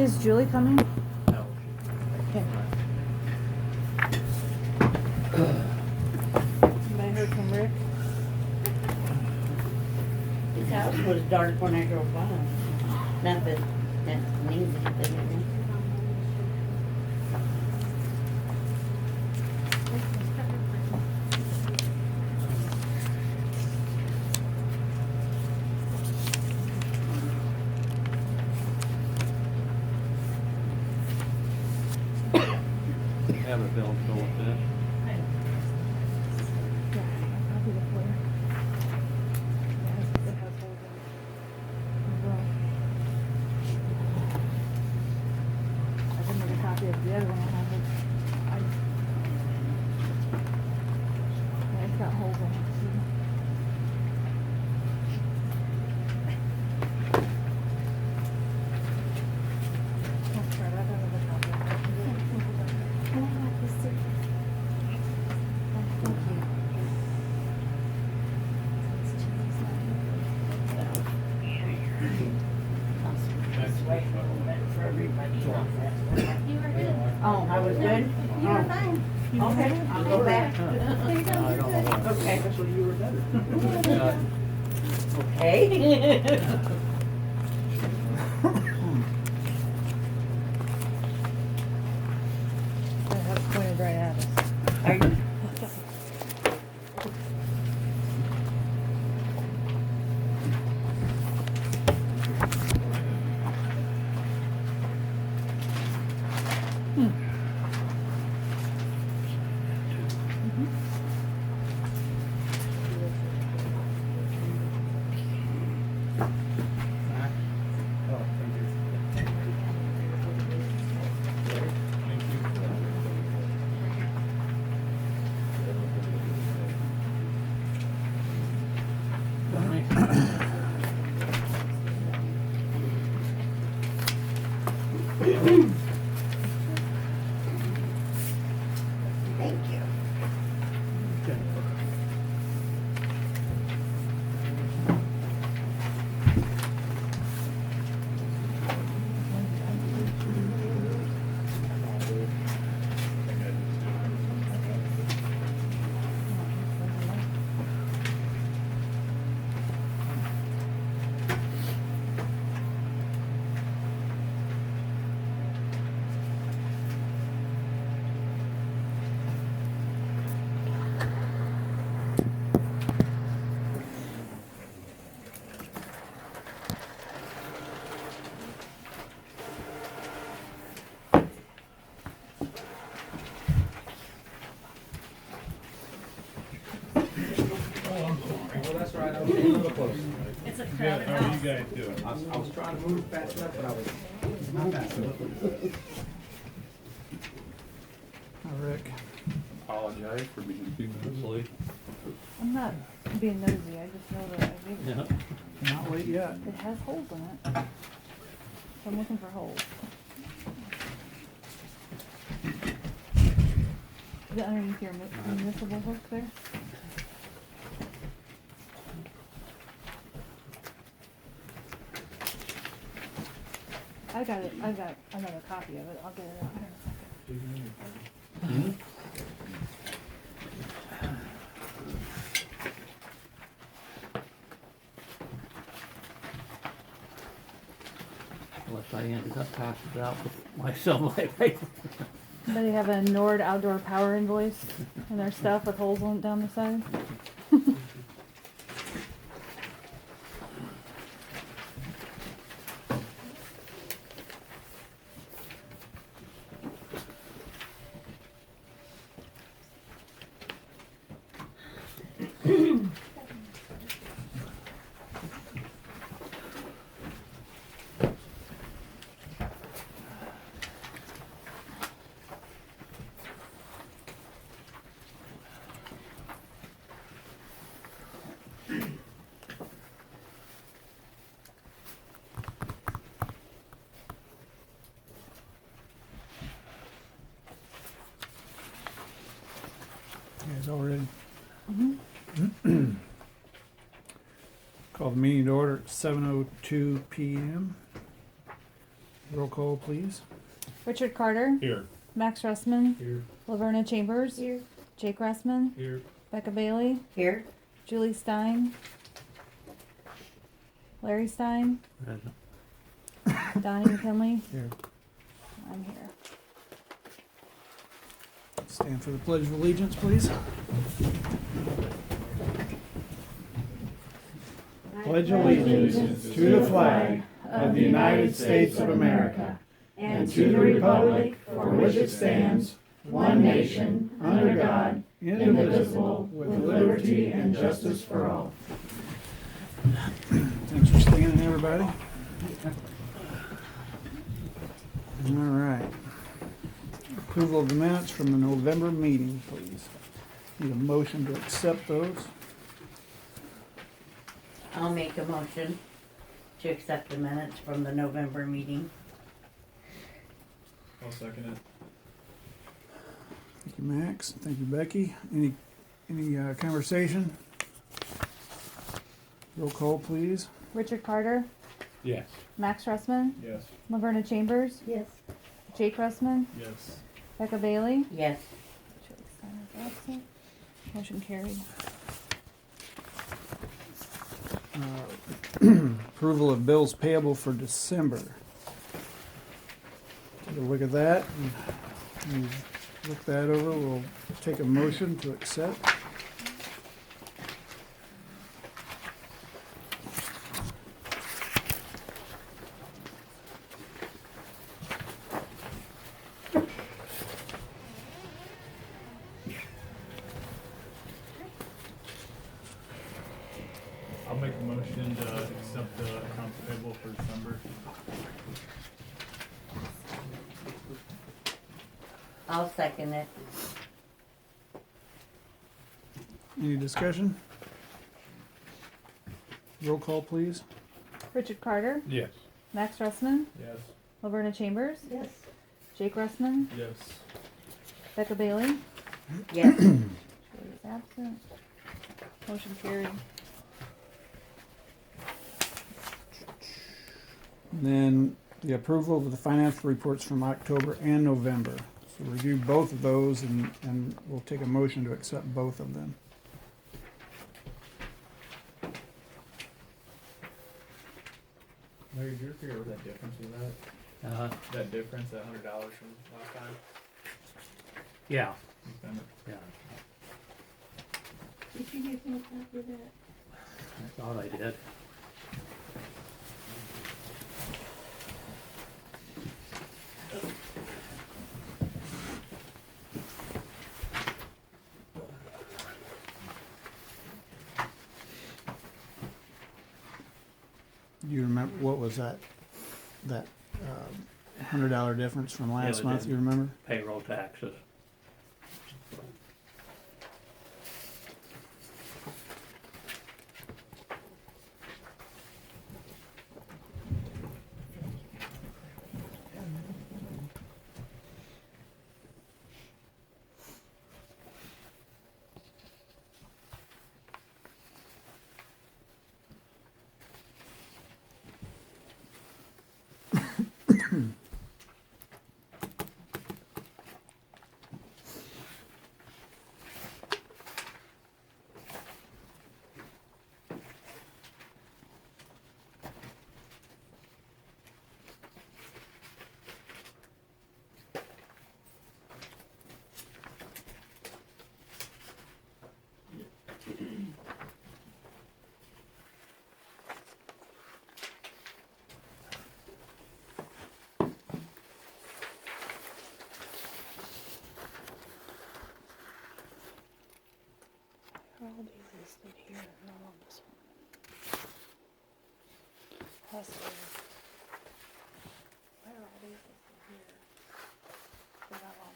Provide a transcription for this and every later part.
Is Julie coming? No. Okay. I heard from Rick. His house was dark when I drove by. Not that that means anything. Have a bill fill with this. Yeah, I'll copy it for you. Yeah, it has holes in it. Well, I didn't make a copy of the other one I have. Yeah, it's got holes in it. See? Oh, crap, I don't have a copy of it. Can I have this too? Thank you. For everybody else. You were good. Oh, I was good? You were fine. Okay, I'll go back. There you go, I you're don't know good. what. Okay. Actually, you were better. Okay. I have it pointed right at us. Are you? Oh, thank you. Thank you. Well, that's right, I was getting a little close. It's a Yeah, crowded how are you house. guys doing? I was trying to move fast enough, but I was not fast enough. Hi, Rick. Apologize for being a few minutes late. I'm not being nosy, I just know that I gave it. Yeah. Not late yet. It has holes in it. So I'm looking for holes. Is it underneath your municipal hook there? I've got another copy of it, I'll get it out here in a second. Unless I ended up passing it out with my sunlight paper. Anybody have a Nord outdoor power invoice in their stuff with holes on down the side? You guys all ready? Call the meeting to order at 7:02 p.m. Roll call, please. Richard Carter, Here. Max Russman, Here. Laverna Chambers, Here. Jake Russman, Here. Becca Bailey, Here, Julie Stein, Larry Stein, Present. Donnie McKinley. Here. I'm here. Stand for the Pledge of Allegiance, please. Pledge allegiance to the flag of the United States of America and to the republic for which it stands, one nation, under God, indivisible, with liberty and justice for all. Thanks for standing, everybody. All right. Approval of the minutes from the November meeting, please. Need a motion to accept those. I'll make a motion to accept the minutes from the November meeting. I'll second it. Thank you, Max. Thank you, Becky. Any conversation? Roll call, please. Richard Carter, Yes. Max Russman, Yes. Laverna Chambers, Yes. Jake Russman, Yes. Becca Bailey. Yes. Julie Stein is absent. Motion carried. Approval of bills payable for December. Take a look at that. And we've looked that over. We'll take a motion to accept. I'll make a motion to accept the accounts payable for December. I'll second it. Any discussion? Roll call, please. Richard Carter, Yes. Max Russman, Yes. Laverna Chambers, Yes. Jake Russman, Yes. Becca Bailey. Yes. Julie is absent. Motion carried. Then the approval of the financial reports from October and November. So review both of those and we'll take a motion to accept both of them. Larry, did you figure out what that difference is at? That difference, that $100 from last time? Yeah, You spent it. yeah, Did you give me a copy of that? I thought I did. Do you remember, what was that $100 difference from last it month, did. you remember? Payroll taxes. All these listed here, not on this one. Plus, why are all these listed here? They're not on.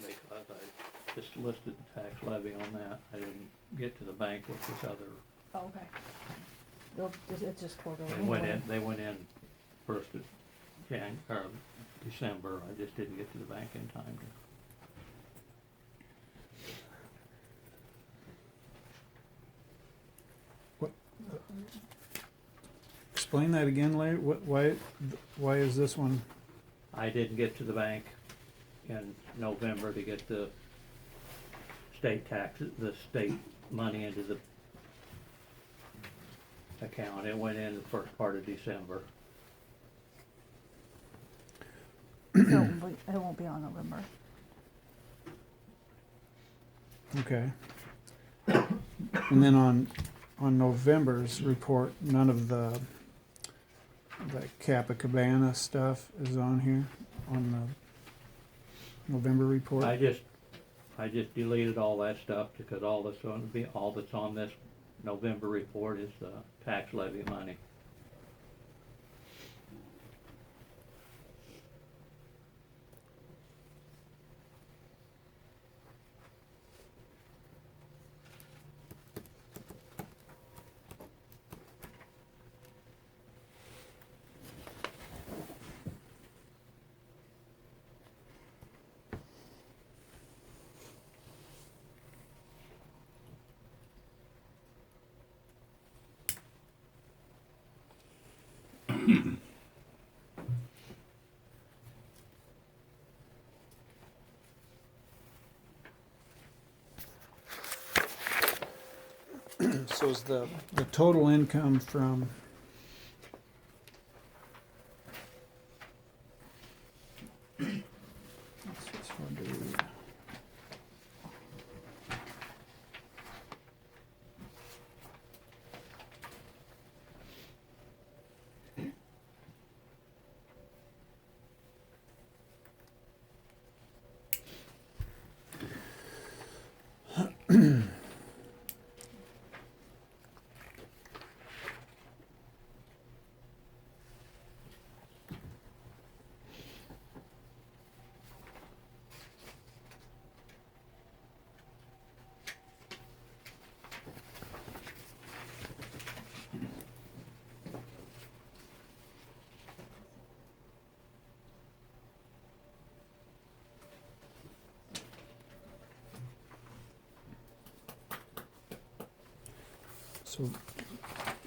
Because I just listed the tax levy on that. I didn't get to the bank with this other. Oh, okay. It's just quarterly. They went in first of December. I just didn't get to the bank in time to. explain that again, Larry? Why is this one? I didn't get to the bank in November to get the state taxes, the state money into the account. It went in the first part of December. So it won't be on November. Okay. And then on November's report, none of the Kappa Cabana stuff is on here, on the November report? I just deleted all that stuff because all that's on this November report is the tax levy money. So is the total income from it's hard to read.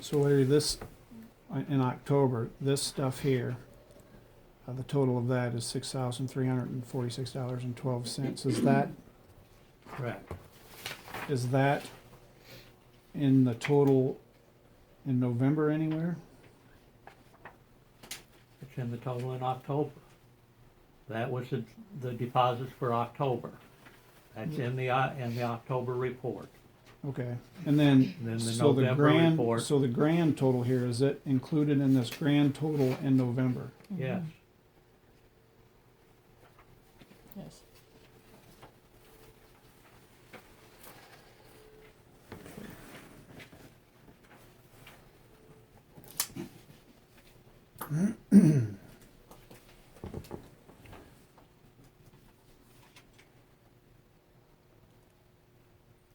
So Larry, this, in October, this stuff here, the total of that is $6,346.12. Correct. Is that in the total in November anywhere? It's in the total in October. That was the deposits for October. That's in the October report. Okay, and then, Then the so the November grand, report. so the grand total here, is it included in this grand total in November? Yes. Yes.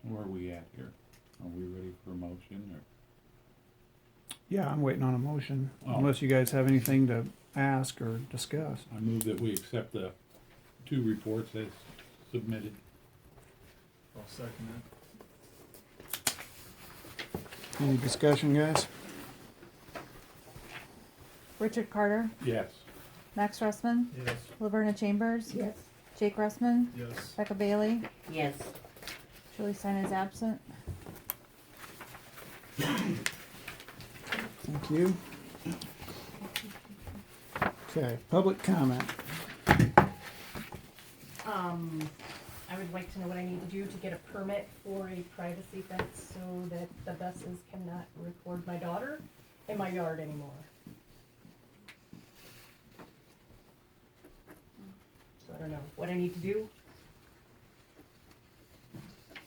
Where are we at here? Are we ready for a motion or? Yeah, I'm waiting on a motion, Oh. unless you guys have anything to ask or discuss. I move that we accept the two reports as submitted. I'll second that. Any discussion, guys? Richard Carter, Yes. Max Russman, Yes. Laverna Chambers, Yes. Jake Russman, Yes. Becca Bailey, Yes. Julie Stein is absent. Thank you. Okay, public comment. I would like to know what I need to do to get a permit for a privacy fence so that the buses cannot record my daughter in my yard anymore. So I don't know what I need to do.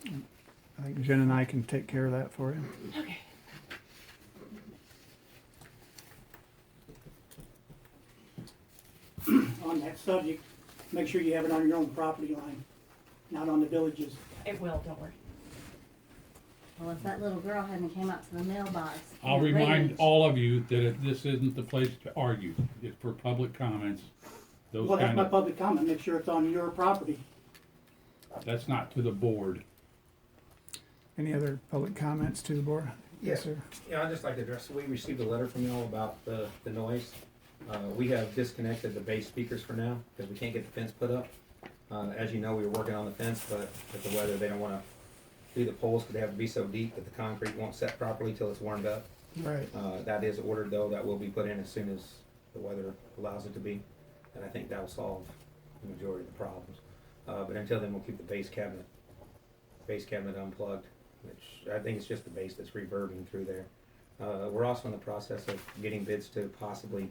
I think Jen and I can take care of that for you. Okay. On that subject, make sure you have it on your own property line, not on the village's. It will, don't worry. Well, if that little girl hadn't came out to the mailbox. in I'll a remind rage- all of you that this isn't the place to argue. It's for public comments. Those Well, that's kind my of, public comment, make sure it's on your property. that's not to the board. Any other public comments to the board? Yes, sir. Yeah, I'd just like to address, we received a letter from y'all about the noise. We have disconnected the base speakers for now, because we can't get the fence put up. As you know, we were working on the fence, but with the weather, they don't wanna do the poles, because they have to be so deep that the concrete won't set properly till it's warmed up. Right. That is ordered though, that will be put in as soon as the weather allows it to be. And I think that'll solve the majority of the problems. But until then, we'll keep the base cabinet unplugged, which I think it's just the base that's reverbing through there. We're also in the process of getting bids to possibly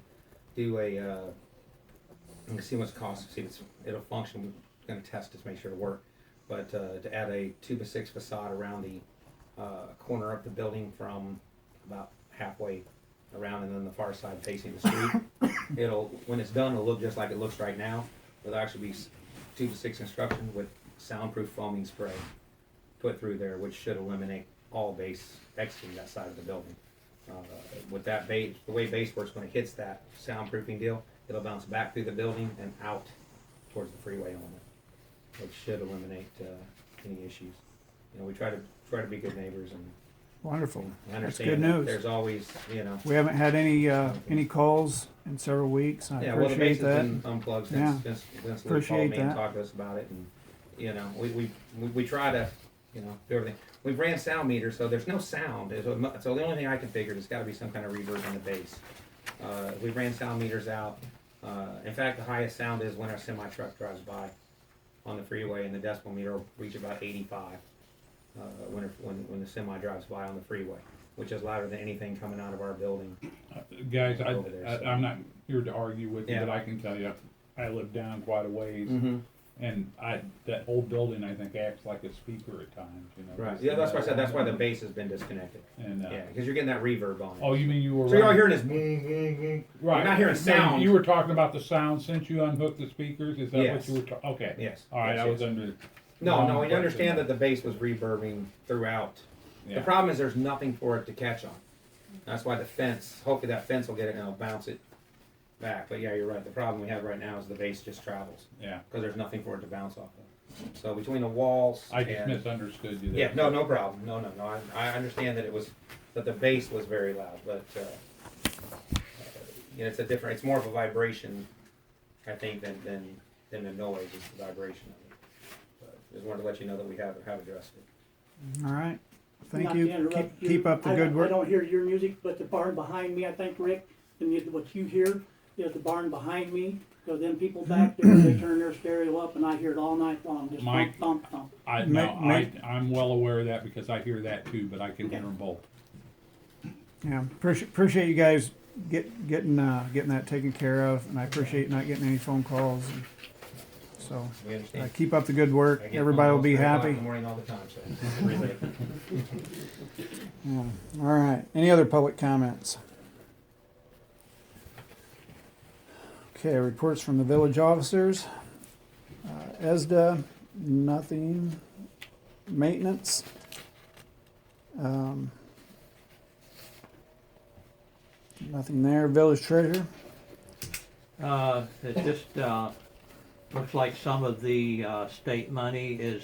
do and see what's cost, see if it'll function. We're gonna test it to make sure it'll work. But to add a 2x6 facade around the corner of the building from about halfway around and then the far side facing the street. When it's done, it'll look just like it looks right now. It'll actually be 2x6 construction with soundproof foaming spray put through there, which should eliminate all base exiting that side of the building. With that base, the way base works, when it hits that soundproofing deal, it'll bounce back through the building and out towards the freeway element, which should eliminate any issues. You know, we try to be good neighbors, and Wonderful. I That's understand good that news. there's always, We haven't had any calls in several weeks. I yeah, well, the base appreciate has that. been unplugged Yeah. since Luke Appreciate called me and that. talked to us about it, and we try to do everything. We've ran sound meters, so there's no sound. So the only thing I can figure is got to be some kind of reverb in the bass. We ran sound meters out. In fact, the highest sound is when our semi truck drives by on the freeway, and the decibel meter will reach about 85 when the semi drives by on the freeway, which is louder than anything coming out of our building. Guys, Over there, so. I'm not here to argue with you, Yeah. but I can tell you, I live down quite a ways, Mm-hmm. and that whole building, I think, acts like a speaker at times, you know. Right. Yeah, that's why I said that's why the bass has been disconnected. And, Yeah, because you're getting that reverb on it. oh, you mean you were. So you're all running- hearing this. Right. You're not hearing So sound. You were talking about the sound since you unhooked the speakers, is that Yes. what you were okay. Yes. All right, yes, I was yes. under. No, we understand that the bass was reverbing throughout. Yeah. The problem is there's nothing for it to catch on. That's why the fence, hopefully that fence will get it and it'll bounce it back. But yeah, you're right. The problem we have right now is the bass just travels Yeah, because there's nothing for it to bounce off of. So between the walls I just and misunderstood you there. yeah, no problem. No. I understand that the bass was very loud, but it's more of a vibration, I think, than the noise. It's the vibration of it. But just wanted to let you know that we have addressed it. All right. Thank Not you. to interrupt you. Keep up the I good don't- work. I don't hear your music, but the barn behind me, I think, Rick, and what you hear is the barn behind me. So then people back there, they turn their stereo up, and I hear it all night long, just Mike. thump, thump, thump. I'm well aware of that because I hear that too, but I can hear them both. Yeah, appreciate you guys getting that taken care of, and I appreciate not getting any phone calls. So We understand. keep up the good work. I get Everybody will phone be calls 3 o'clock happy. in the morning all the time, so relay. Yeah. All right. Any other public comments? Okay, reports from the village officers. ESDA, nothing. Maintenance. Nothing there. Village treasurer. It just, looks like some of the, state money is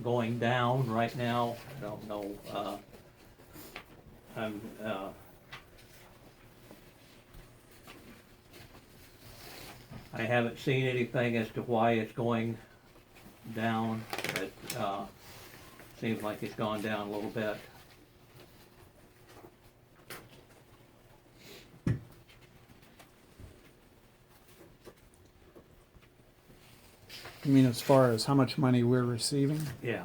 going down right now. I don't know, I haven't seen anything as to why it's going down, but, seems like it's gone down a little bit. I mean, as far as how much money we're receiving. Yeah.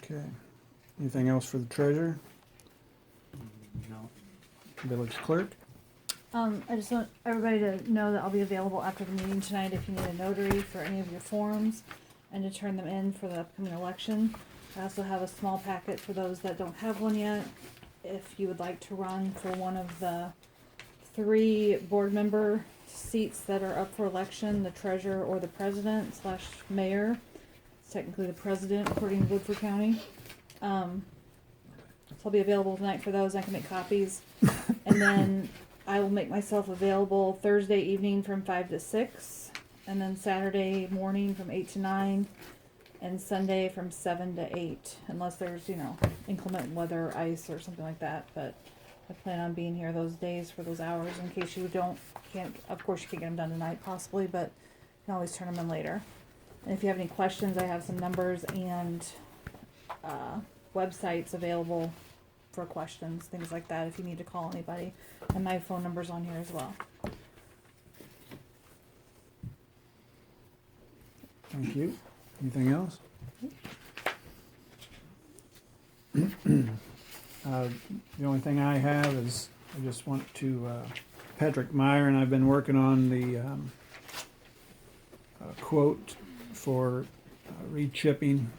Okay. Anything else for the treasurer? No. Village clerk? I just want everybody to know that I'll be available after the meeting tonight if you need a notary for any of your forms and to turn them in for the upcoming election. I also have a small packet for those that don't have one yet. If you would like to run for one of the 3 board member seats that are up for election, the treasurer or the president / mayor. It's technically the president according to Woodford County. I'll be available tonight for those. I can make copies. And then I will make myself available Thursday evening from 5 to 6, and then Saturday morning from 8 to 9, and Sunday from 7 to 8, unless there's, inclement weather, ice, or something like that. But I plan on being here those days for those hours in case you can't, of course you can't get them done tonight possibly, but you can always turn them in later. And if you have any questions, I have some numbers and websites available for questions, things like that, if you need to call anybody. And my phone number's on here as well. Thank you. Anything else? The only thing I have is I just want to, Patrick Meyer and I've been working on the quote for re-chipping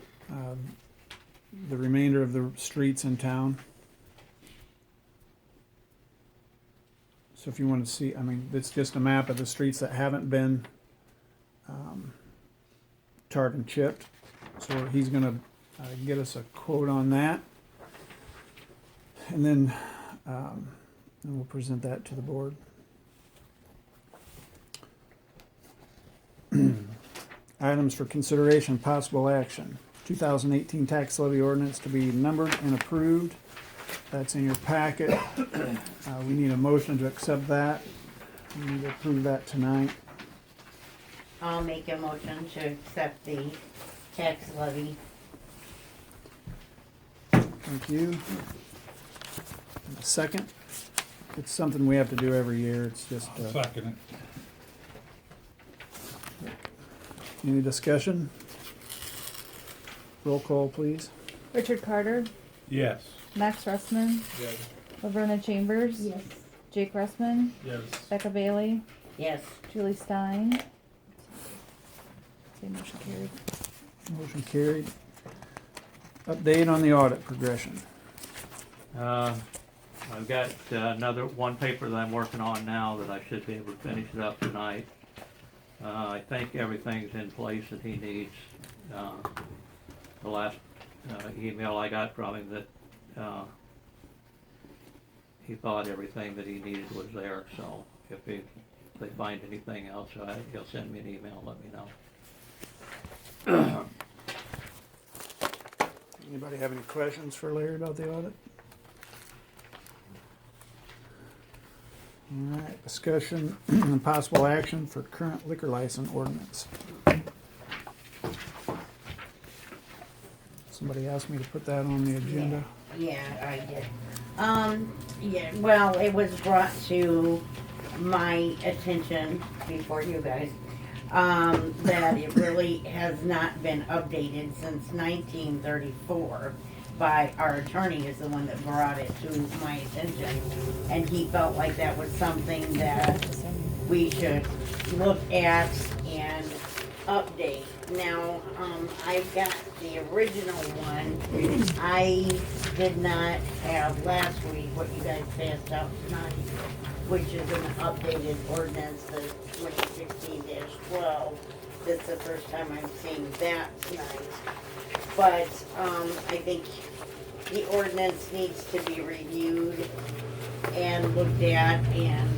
the remainder of the streets in town. So if you want to see, it's just a map of the streets that haven't been tarred and chipped. So he's going to get us a quote on that. And then we'll present that to the board. Items for consideration, possible action. 2018 tax levy ordinance to be numbered and approved. That's in your packet. We need a motion to accept that. We need to approve that tonight. I'll make a motion to accept the tax levy. Thank you. And a second. It's something we have to do every year. It's just. Second it. Any discussion? Roll call, please. Richard Carter, Yes. Max Russman, Yes. Laverna Chambers, Yes. Jake Russman, Yes. Becca Bailey, Yes. Julie Stein. Say motion carried. Motion carried. Update on the audit progression. I've got another one paper that I'm working on now that I should be able to finish it up tonight. I think everything's in place that he needs. The last email I got from him that he thought everything that he needed was there. So if they find anything else, he'll send me an email and let me know. Anybody have any questions for Larry about the audit? All right, discussion and possible action for current liquor license ordinance. Somebody asked me to put that on the agenda. Yeah, I did. Yeah, well, it was brought to my attention before you guys, that it really has not been updated since 1934. By our attorney is the one that brought it to my attention, and he felt like that was something that we should look at and update. Now, I've got the original one. I did not have last week what you guys passed out tonight, which is an updated ordinance, the 2016-12. This is the first time I'm seeing that tonight. But I think the ordinance needs to be reviewed and looked at and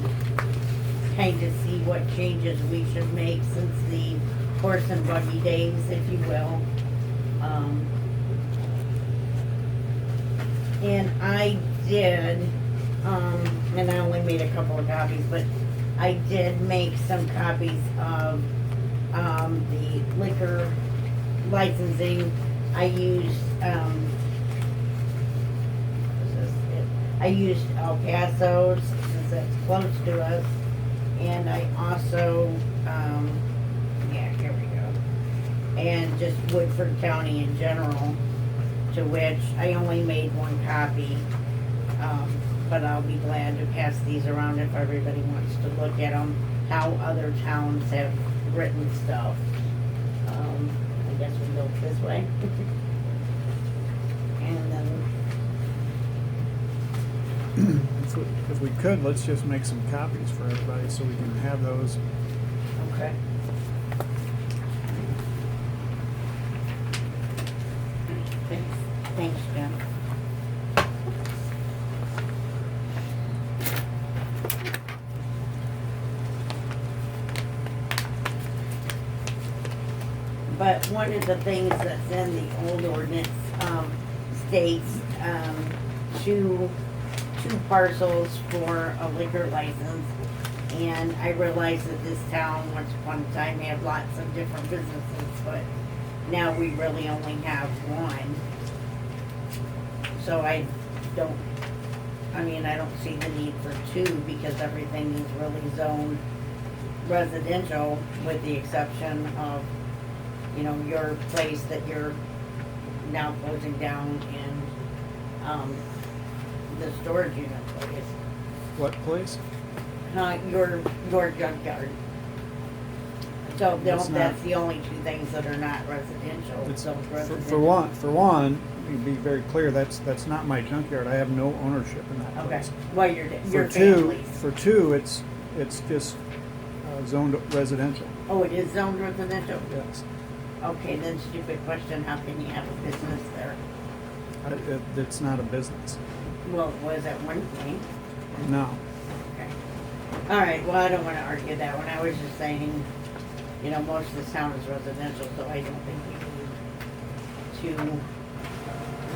kind of see what changes we should make since the horse and buggy days, if you will. And I did, and I only made a couple of copies, but I did make some copies of the liquor licensing. I used, El Paso since that's close to us, and I also, here we go, and just Woodford County in general, to which I only made one copy, but I'll be glad to pass these around if everybody wants to look at them, how other towns have written stuff. I guess we go this way. And then, If we could, let's just make some copies for everybody so we can have those. okay. Thanks, Jim. but one of the things that's in the old ordinance, states, two parcels for a liquor license. And I realize that this town once upon a time had lots of different businesses, but now we really only have one. So I don't see the need for two because everything is really zoned residential with the exception of, your place that you're now closing down and, the storage unit place. What place? Your junkyard. So That's not- that's the only two things that are not residential, It's, so for one, to be very clear, that's not my junkyard. I have no ownership in that Okay, place. well, your For two, family's. for two, it's just zoned residential, Oh, it is zoned residential? yes. Okay, then stupid question, how can you have a business there? It's not a business, Well, it was at one point. no. Okay. All right, well, I don't wanna argue that one. I was just saying, most of this town is residential, so I don't think we need two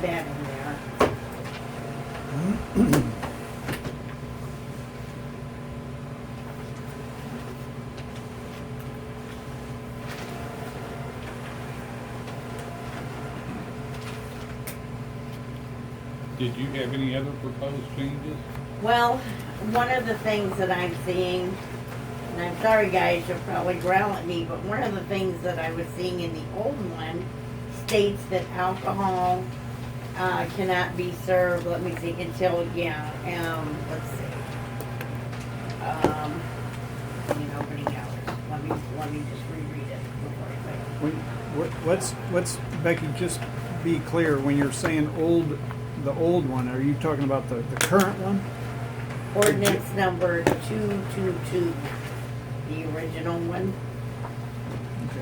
bad in there. Did you have any other proposed changes? Well, one of the things that I'm seeing, and I'm sorry guys, you'll probably growl at me, but one of the things that I was seeing in the old one states that alcohol cannot be served, let me see, until, let's see. Opening hours. Let me just reread it before I say it. Let's, Becky, just be clear, when you're saying the old one, are you talking about the current one? Ordinance number 222, the original one. Okay.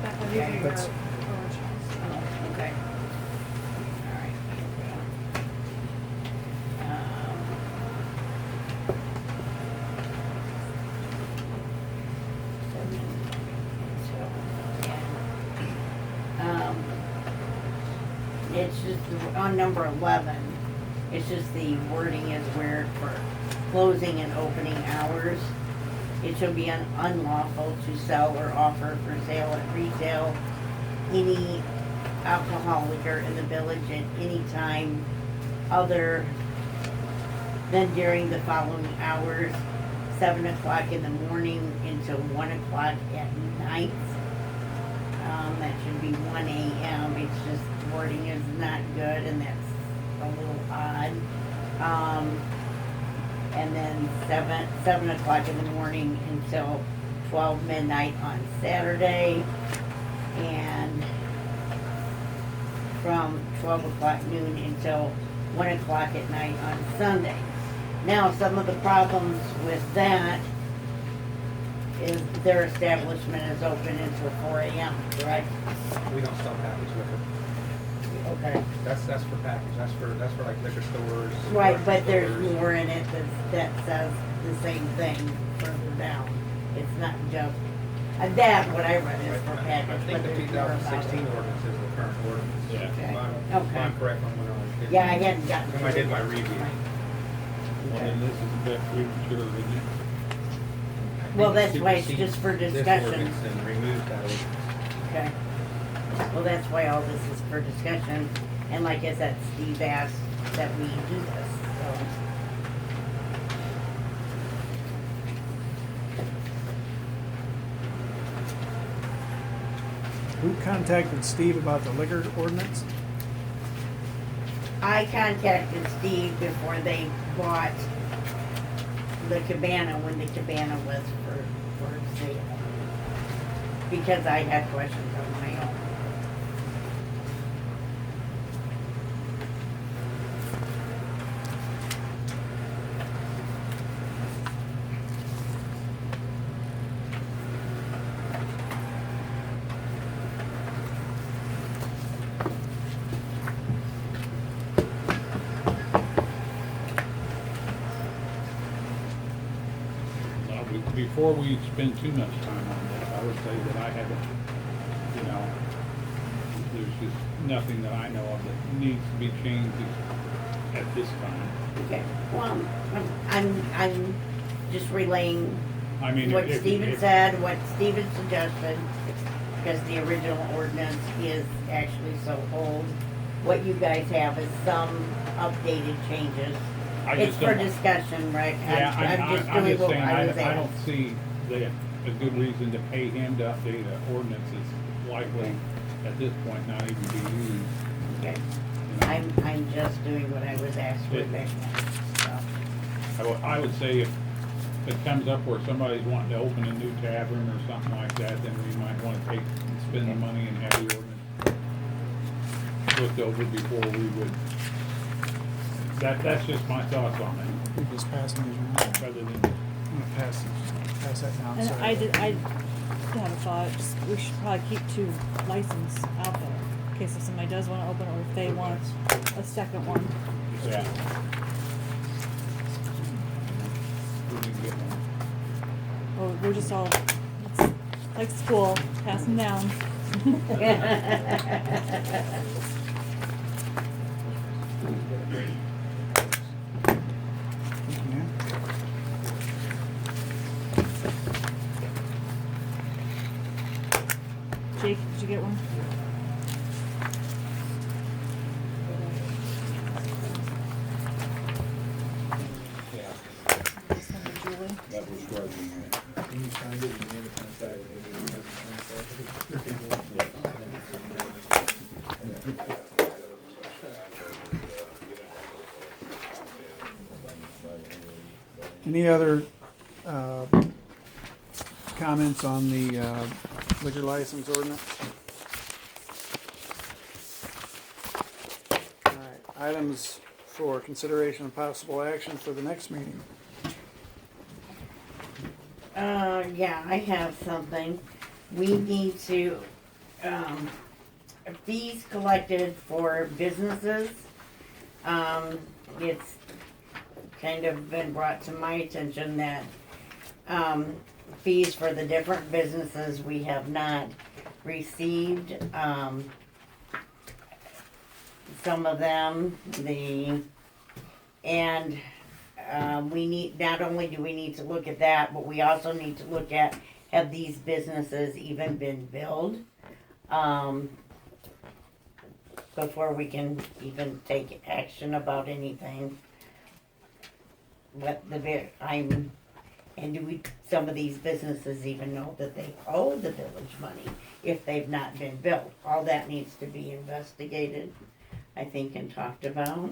That would be your That's- originals. Oh, okay. All right. It's just on number 11. It's just the wording is weird for closing and opening hours. It shall be unlawful to sell or offer for sale at retail any alcohol liquor in the village at any time other than during the following hours, 7 o'clock in the morning until 1 o'clock at night. That should be 1 a.m. It's just wording is not good and that's a little odd. And then 7 o'clock in the morning until 12 midnight on Saturday, and from 12 o'clock noon until 1 o'clock at night on Sunday. Now, some of the problems with that is their establishment is open until 4 a.m., correct? We don't sell packaged liquor. Okay. That's for package, that's for like liquor stores. Right, grocery but there's stores. more in it that says the same thing further down. It's not just, that, what I read is for I package, think but the there's more about 2016 it. ordinance is the current ordinance. Yeah. Okay. If I'm correct on when I was. Yeah, I hadn't gotten. When I did my review. Well, then this is best premature, isn't it? Well, that's why it's Supersede just for this discussion. ordinance and remove that ordinance. Okay. Well, that's why all this is for discussion, and like I said, Steve asked that we do this, so. Who contacted Steve about the liquor ordinance? I contacted Steve before they bought the cabana, when the cabana was for sale. Because I had questions of my own. Before we spend too much time on this, I would say that I haven't, just nothing that I know of that needs to be changed at this time. Okay, well, I'm just relaying I mean, what if- Steven if- said, what Steven suggested, because the original ordinance is actually so old. What you guys have is some updated changes. I It's just for don't- discussion, Rick. Yeah, I'm just I'm doing just what saying, I was I don't asked. see that a good reason to pay him to update an ordinance is likely at this point not even be used. Okay, You know? I'm just doing what I was asked for, It- Rick. So, I would say if it comes up where somebody's wanting to open a new tavern or something like that, then we might wanna spend the money and have the ordinance looked over before we would, that's just my thoughts on it, We just passing these around. rather than, I'm gonna pass that down. And sorry. I have a thought, just, we should probably keep 2 licenses out there, in case if somebody does wanna open, or if they want a second one. yeah. We can get one. Or we're just all, it's like school, pass them down. Yeah. Jake, did you get one? This one to Julie. That was right. Any other comments on the liquor license ordinance? All right, items for consideration and possible action for the next meeting. Yeah, I have something. We need to, fees collected for businesses. It's kind of been brought to my attention that, fees for the different businesses we have not received. Some of them, we need, not only do we need to look at that, but we also need to look at, have these businesses even been billed? Before we can even take action about anything. And do some of these businesses even know that they owe the village money if they've not been billed? All that needs to be investigated, I think, and talked about.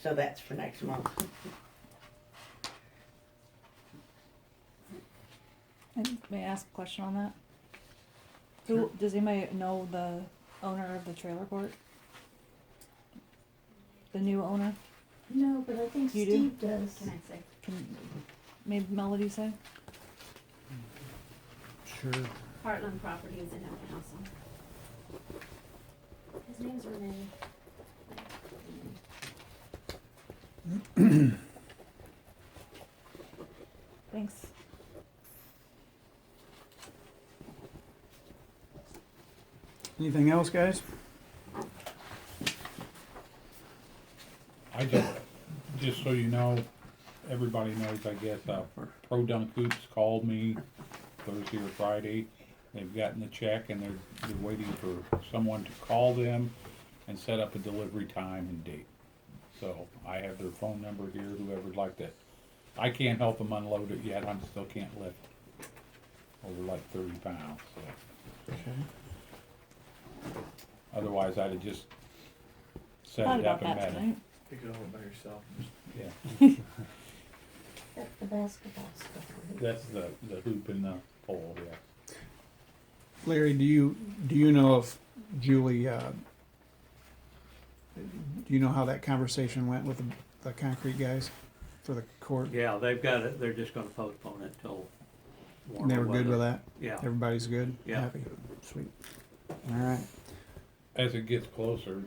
So that's for next month. And may I ask a question on that? Who, does anybody know the owner of the trailer court? The new owner? No, but I think You do? Steve does. Can I say? Can, maybe Melody say? Sure. Heartland Properties in El Paso. His name's Renee. Thanks. Anything else, guys? I just so you know, everybody knows, I guess, Pro Dunk Hoops called me Thursday or Friday. They've gotten the check and they're waiting for someone to call them and set up a delivery time and date. So I have their phone number here, whoever'd like to. I can't help them unload it yet, still can't lift over like 30 pounds, so. Okay. Otherwise, I'd have just set Thought it up about and that met tonight. them. Pick it up by yourself. Yeah, That's the basketball stuff. that's the hoop and the pole, yeah. Larry, do you know if Julie, do you know how that conversation went with the concrete guys for the court? Yeah, they've got it, they're just gonna postpone it till warmer They were good weather. with that? Yeah, Everybody's good? Yeah. Happy? Sweet. All right. As it gets closer,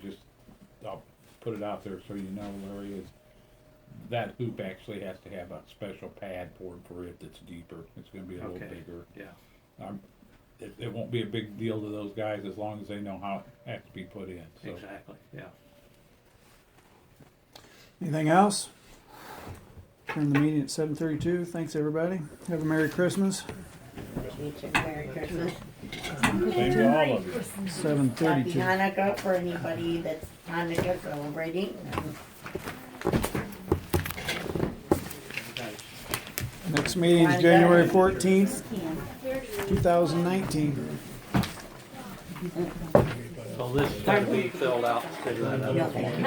I'll put it out there so you know, Larry, is that hoop actually has to have a special pad poured for it that's deeper. It's gonna be a little Okay. bigger. yeah. it won't be a big deal to those guys as long as they know how it has to be put in, so. Exactly, yeah. Anything else? Turn the meeting at 7:32. Thanks, everybody. Have a Merry Christmas. Merry Christmas. Same to all of you. Happy 7:32. Hanukkah for anybody that's Hanukkah celebrating. Next meeting is January 14th, 2019. So this is gonna be filled out, figure that out. No, thank you.